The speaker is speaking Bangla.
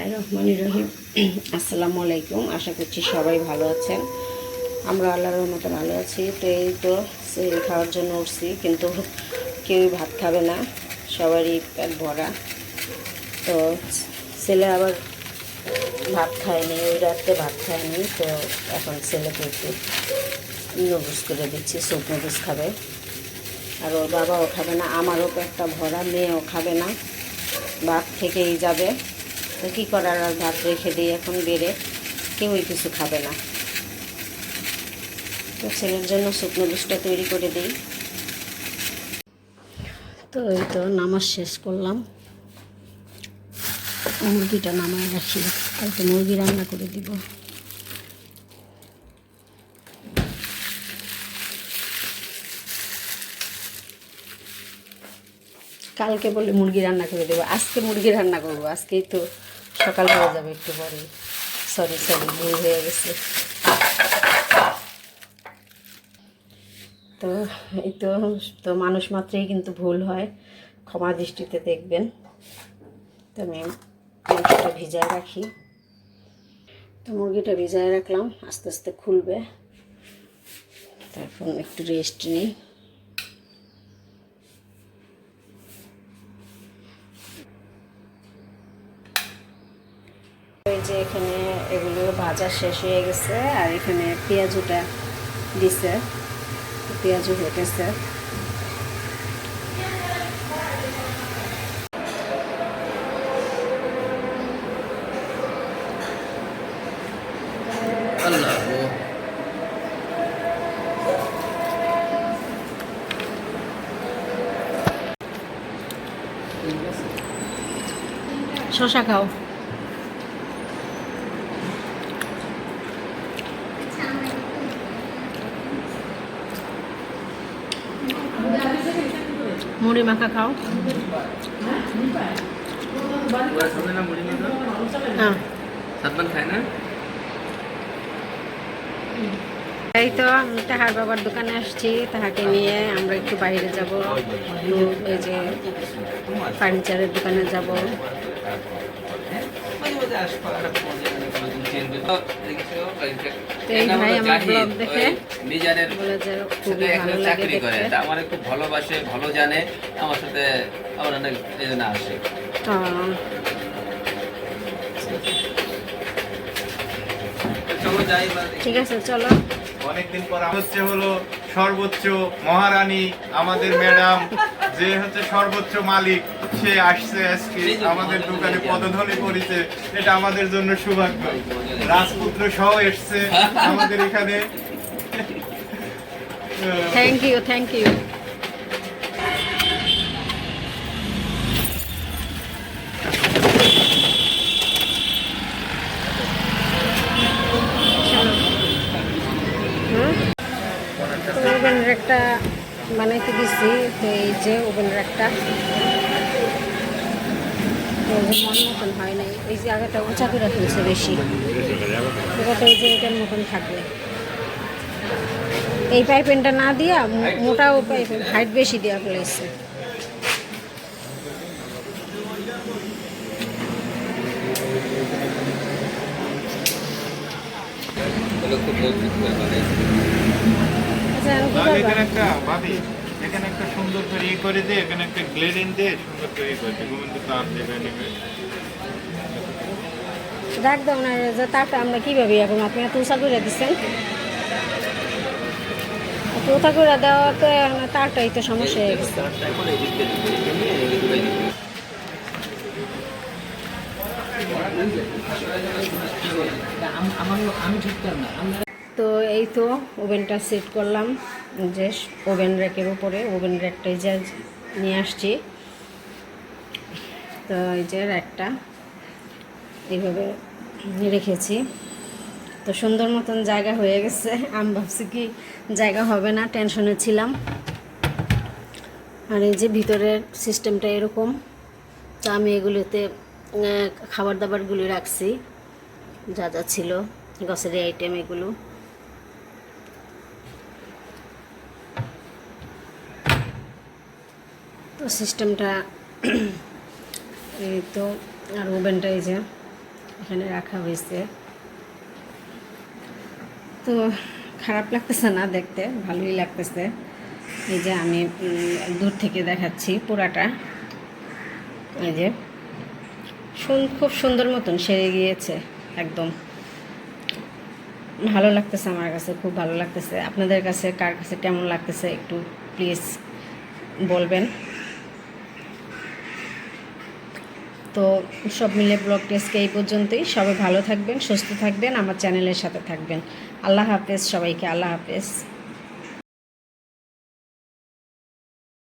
বিসমিল্লাহির রহমানির রহিম। আসসালামু আলাইকুম। আশা করছি সবাই ভালো আছেন। আমরা আল্লাহর রহমতে ভালো আছি। তো এই তো সেহরি খাওয়ার জন্য উঠছি, কিন্তু কেউই ভাত খাবে না, সবারই পেট ভরা। তো ছেলে আবার ভাত খায়নি, ওই রাতে ভাত খায়নি। তো এখন ছেলেকে একটু নুডলস করে দিচ্ছি, স্যুপ নুডলস খাবে। আর ওর বাবাও খাবে না, আমারও পেটটা ভরা, মেয়েও খাবে না, ভাত থেকেই যাবে। তো কী করার, আর ভাত রেখে দিই এখন বেড়ে, কেউই কিছু খাবে না। তো ছেলের জন্য স্যুপ নুডলসটা তৈরি করে দিই। তো এই তো নামাজ শেষ করলাম, মুরগিটা নামায় রাখি, কালকে মুরগি রান্না করে দিব। কালকে বলে মুরগি রান্না করে দেবো, আজকে মুরগি রান্না করবো। আজকেই তো সকাল হয়ে যাবে, একটু পরে। সরি ভুল হয়ে গেছে। তো এই তো মানুষ মাত্রই কিন্তু ভুল হয়, ক্ষমা দৃষ্টিতে দেখবেন। তো আমি মুরগিটা ভিজায় রাখি। তো মুরগিটা ভিজায় রাখলাম, আস্তে আস্তে খুলবে, তারপর একটু রেস্ট নিই। এই যে এখানে এগুলো ভাজা শেষ হয়ে গেছে, আর এখানে পেঁয়াজুটা দিছে, পেঁয়াজু হেঁটেছে। শশা খাও। মুড়ি মাখা খাও। হ্যাঁ, এই তো তাহার বাবার দোকানে আসছি, তাহাকে নিয়ে আমরা একটু বাইরে যাব, এই যে ফার্নিচারের দোকানে যাব। এই ভাই আমার ব্লগ দেখে বলে যে খুবই ভালো লাগে দেখতে, আমার খুব ভালোবাসে, ভালো জানে, আমার সাথে আমার অনেক আসে। ঠিক আছে, চলো। অনেকদিন পর হলো সর্বোচ্চ মহারানী, আমাদের ম্যাডাম, যে হচ্ছে সর্বোচ্চ মালিক, সে আসছে আজকে আমাদের দোকানে, পদধূলি করেছে। এটা আমাদের জন্য সৌভাগ্য। রাজপুত্র সহ এসছে আমাদের এখানে। Thank you. ওভেন র্যাকটা বানাইতে দিচ্ছি। তো এই যে ওভেন র্যাকটা মন মতন হয় নাই, এই যে আগেটা উঁচা করে ফেলছে বেশি, এটাতে এই যে এটার মতন থাকবে। এই পাইপেনটা না দিয়া মোটাও পাইপেন, হাইট বেশি দেওয়া ফেলেছে। এখানে একটা সুন্দর করে করে দিয়ে, এখানে একটা গ্লেডিং দিয়ে সুন্দর করে করে গোবিন্দ তার দেবে নেবে। ডাক দাও না, যে তারটা আমরা কীভাবে এখন, আপনি এত উঁচা করে দিচ্ছেন, উঁচা করে দেওয়াতে তারটাই তো সমস্যা হয়ে গেছে। তো এই তো ওভেনটা সেট করলাম, যে ওভেন র্যাকের উপরে, ওভেন র্যাকটাই যে নিয়ে আসছি। তো এই যে র্যাকটা এইভাবে রেখেছি। তো সুন্দর মতন জায়গা হয়ে গেছে। আমি ভাবছি কি জায়গা হবে না, টেনশনে ছিলাম। আর এই যে ভিতরের সিস্টেমটা এরকম। তো আমি এগুলোতে খাবার দাবারগুলো রাখছি, যা যা ছিল গ্রসারি আইটেম এগুলো। তো সিস্টেমটা এই তো। আর ওভেনটা এই যে এখানে রাখা হয়েছে। তো খারাপ লাগতেছে না দেখতে, ভালোই লাগতেছে। এই যে আমি দূর থেকে দেখাচ্ছি পুরাটা, এই যে খুব সুন্দর মতন সেরে গিয়েছে একদম। ভালো লাগতেছে, আমার কাছে খুব ভালো লাগতেছে। আপনাদের কাছে কার কাছে কেমন লাগতেছে একটু প্লিজ বলবেন। তো সব মিলে ব্লগটি আজকে এই পর্যন্তই। সবাই ভালো থাকবেন, সুস্থ থাকবেন, আমার চ্যানেলের সাথে থাকবেন। আল্লাহ হাফেজ সবাইকে, আল্লাহ হাফেজ।